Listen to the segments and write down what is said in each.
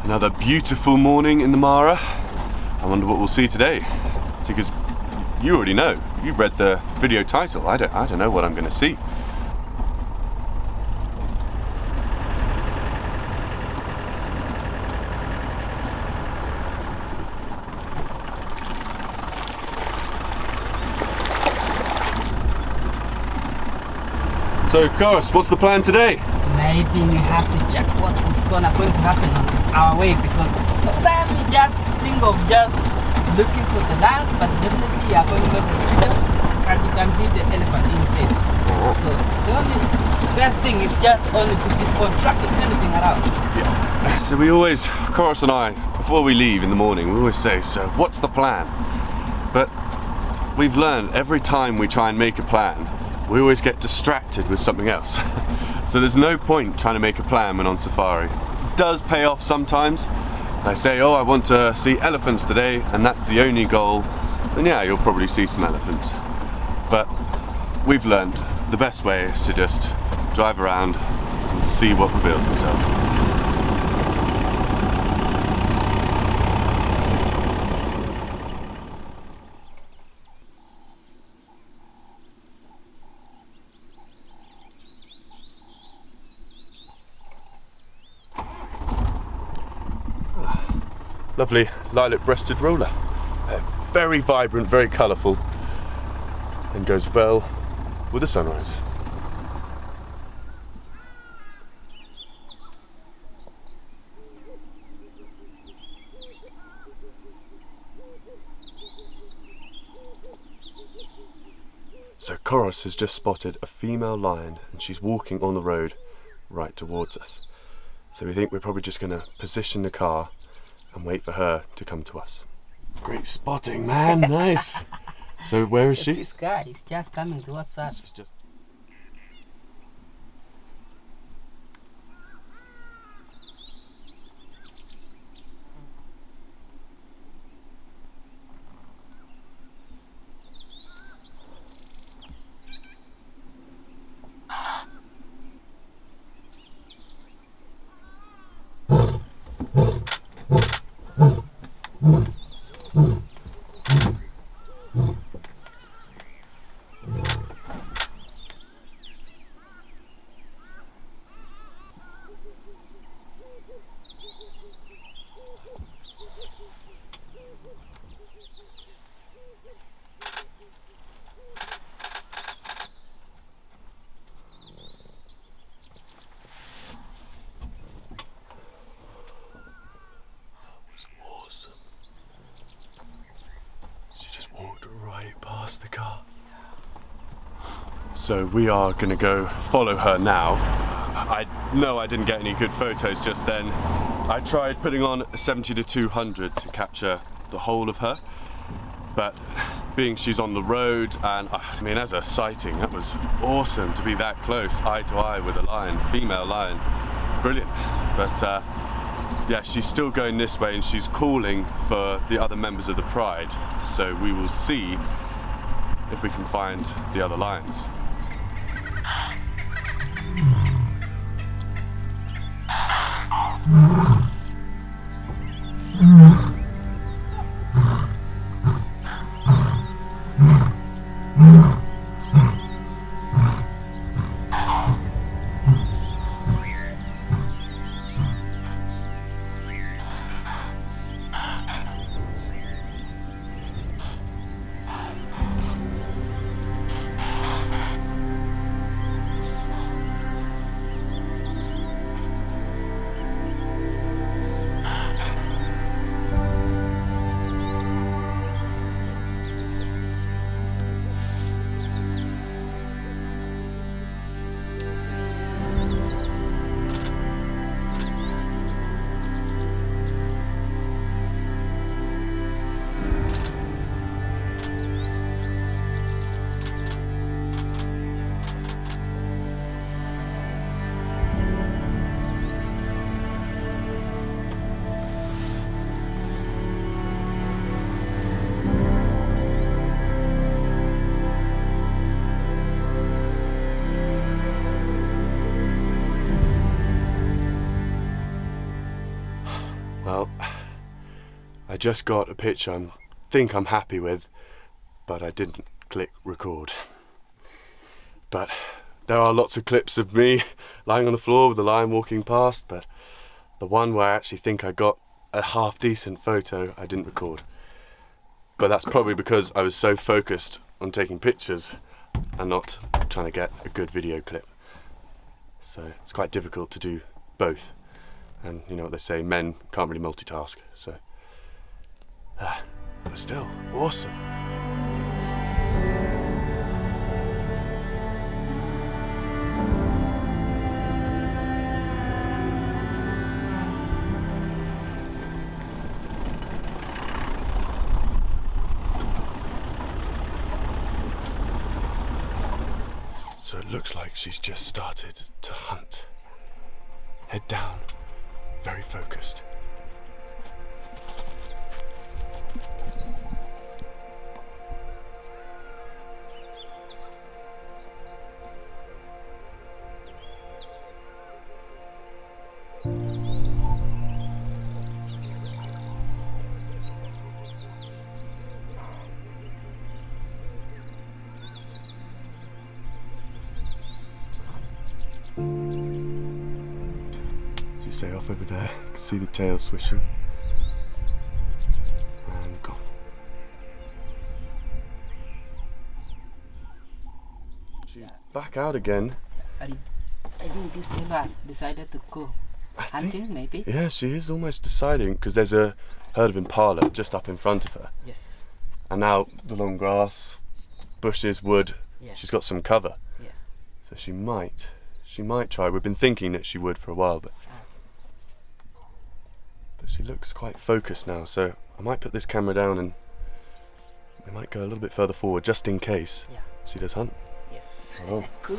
Another beautiful morning in the Mara. I wonder what we'll see today. Because you already know. You've read the video title. I don't know what I'm going to see. So, Coros, what's the plan today? Maybe we have to check what is going to happen on our way, because sometimes we just think of just looking for the lions, but definitely we are going to see them, and you can see the elephant instead. So the only best thing is just only to keep on tracking anything around. Yeah. So we always, Coros and I, before we leave in the morning, we always say, so what's the plan? But we've learned every time we try and make a plan, we always get distracted with something else. So there's no point trying to make a plan when on safari. It does pay off sometimes. I say, oh, I want to see elephants today, and that's the only goal. Then yeah, you'll probably see some elephants. But we've learned the best way is to just drive around and see what reveals itself. Lovely lilac-breasted roller. Very vibrant, very colourful, and goes well with the sunrise. So Coros has just spotted a female lion, and she's walking on the road right towards us. So we think we're probably just going to position the car and wait for her to come to us. Great spotting, man. Nice. So where is she? This guy is just coming towards us. Past the car. So we are going to go follow her now. I know I didn't get any good photos just then. I tried putting on a 70-200 to capture the whole of her, but being she's on the road, and I mean, as a sighting, that was awesome to be that close, eye to eye with a lion, female lion. Brilliant. But yeah, she's still going this way, and she's calling for the other members of the pride. So we will see if we can find the other lions. just got a picture I think I'm happy with, but I didn't click record. But there are lots of clips of me lying on the floor with the lion walking past, but the one where I actually think I got a half decent photo I didn't record. But that's probably because I was so focused on taking pictures and not trying to get a good video clip. So it's quite difficult to do both. And you know what they say, men can't really multitask, so. But still, awesome. So it looks like she's just started to hunt. Head down, very focused. Stay off over there, you can see the tail swishing. And gone. She's back out again. I think this tailor has decided to go hunting, maybe? Yeah, she is almost deciding, because there's a herd of impala just up in front of her. Yes. And now the long grass, bushes, wood, Yeah. she's got some cover. Yeah. So she might try. We've been thinking that she would for a while, but she looks quite focused now, so I might put this camera down and we might go a little bit further forward just in case Yeah. she does hunt. Yes. Oh. Cool.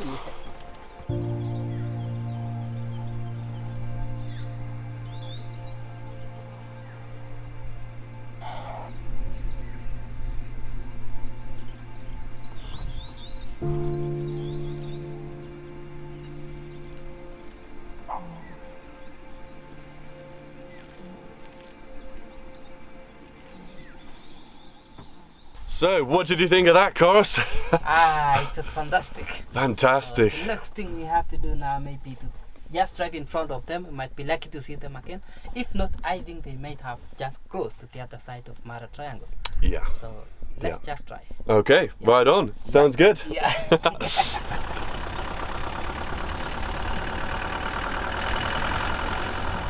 So, what did you think of that, Coros? It was fantastic. Fantastic. The next thing we have to do now maybe to just drive in front of them. We might be lucky to see them again. If not, I think they might have just crossed to the other side of Mara Triangle. Yeah. So let's just drive. Okay, Yeah. right on. Sounds good. Yeah.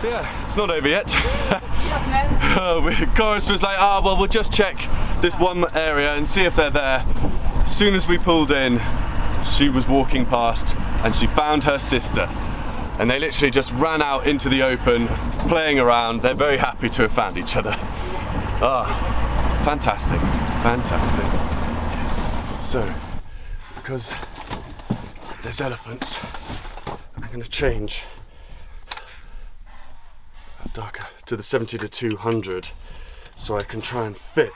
Yeah, it's not over yet. Yes, man. Coros was like, well, we'll just check this one area and see if they're there. As soon as we pulled in, she was walking past and she found her sister. And they literally just ran out into the open, playing around. They're very happy to have found each other. Fantastic, fantastic. So, because there's elephants, I'm gonna change darker to the 70 to 200 so I can try and fit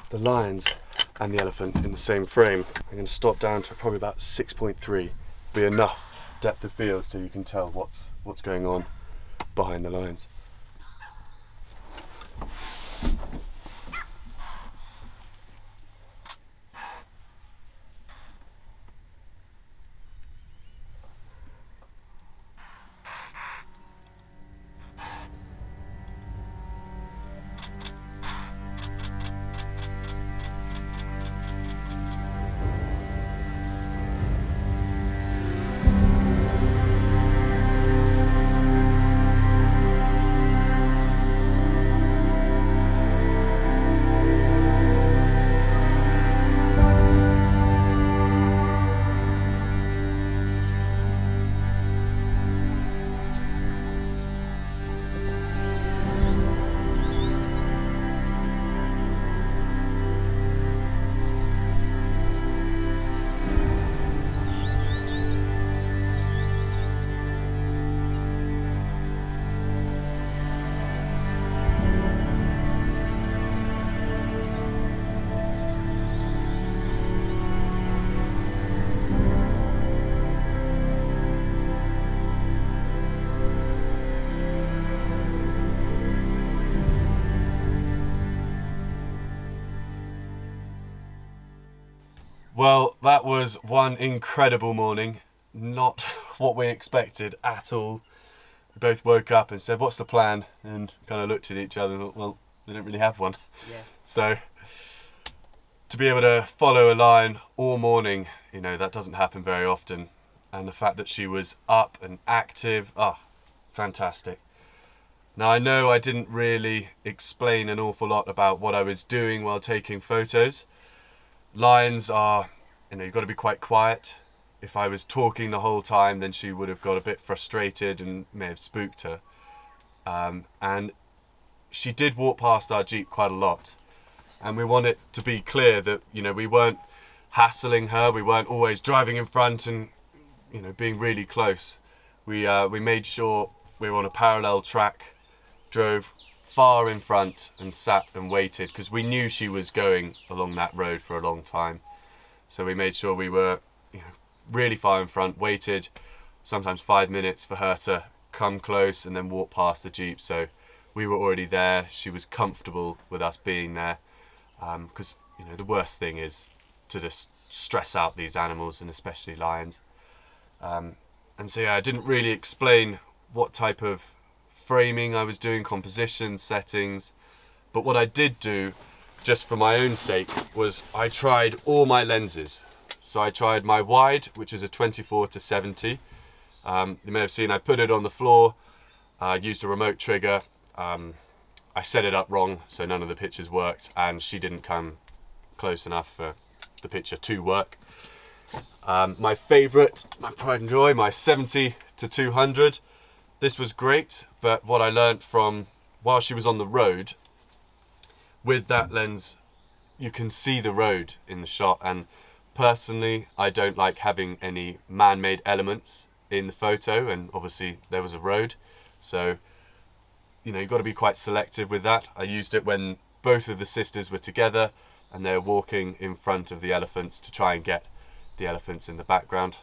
the lions and the elephant in the same frame. I'm going to stop down to probably about 6.3, be enough depth of field so you can tell what's going on behind the lions. Well, that was one incredible morning. Not what we expected at all. We both woke up and said, what's the plan? And kind of looked at each other and thought, well, we don't really have one. Yeah. So to be able to follow a lion all morning, you know, that doesn't happen very often. And the fact that she was up and active, fantastic. Now, I know I didn't really explain an awful lot about what I was doing while taking photos. Lions are, you know, you've got to be quite quiet. If I was talking the whole time, then she would have got a bit frustrated and may have spooked her. And she did walk past our Jeep quite a lot. And we want it to be clear that, you know, we weren't hassling her. We weren't always driving in front and, you know, being really close. We made sure we were on a parallel track, drove far in front and sat and waited because we knew she was going along that road for a long time. So we made sure we were, you know, really far in front, waited sometimes 5 minutes for her to come close and then walk past the Jeep. So we were already there. She was comfortable with us being there because, you know, the worst thing is to just stress out these animals, and especially lions. And so yeah, I didn't really explain what type of framing I was doing, composition, settings, but what I did do, just for my own sake, was I tried all my lenses. So I tried my wide, which is a 24-70. You may have seen I put it on the floor, used a remote trigger. I set it up wrong, so none of the pictures worked, and she didn't come close enough for the picture to work. My favourite, my pride and joy, my 70-200. This was great, but what I learned from while she was on the road, with that lens, you can see the road in the shot, and personally, I don't like having any man-made elements in the photo, and obviously there was a road, so, you know, you've got to be quite selective with that. I used it when both of the sisters were together and they're walking in front of the elephants to try and get the elephants in the background.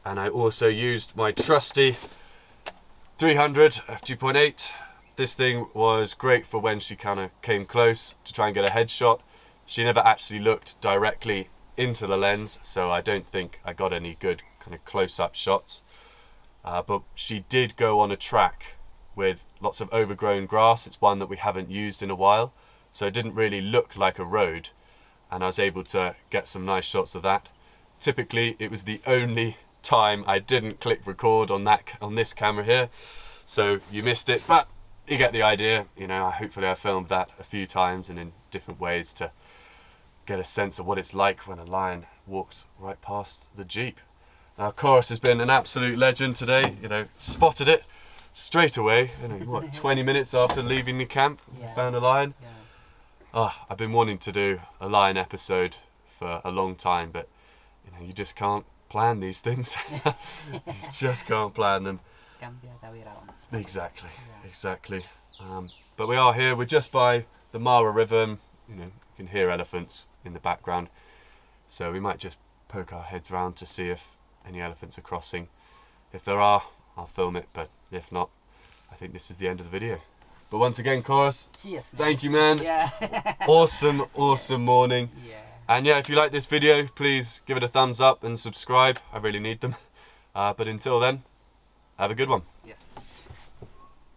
And I also used my trusty 300 f2.8. This thing was great for when she kind of came close to try and get a headshot. She never actually looked directly into the lens, so I don't think I got any good kind of close-up shots. But she did go on a track with lots of overgrown grass. It's one that we haven't used in a while, so it didn't really look like a road, and I was able to get some nice shots of that. Typically, it was the only time I didn't click record on this camera here, so you missed it, but you get the idea. You know, hopefully I filmed that a few times and in different ways to get a sense of what it's like when a lion walks right past the Jeep. Now, Chorus has been an absolute legend today. You know, spotted it straight away, you know, what, 20 minutes after leaving the camp, found a lion. I've been wanting to do a lion episode for a long time, but you know, you just can't plan these things. You just can't plan them. Exactly. But we are here, we're just by the Mara River, and you know, you can hear elephants in the background, so we might just poke our heads round to see if any elephants are crossing. If there are, I'll film it, but if not, I think this is the end of the video. But once again, Chorus, cheers, thank you, man. Yeah. Awesome morning. Yeah. And yeah, if you like this video, please give it a thumbs up and subscribe. I really need them. But until then, have a good one. Yes.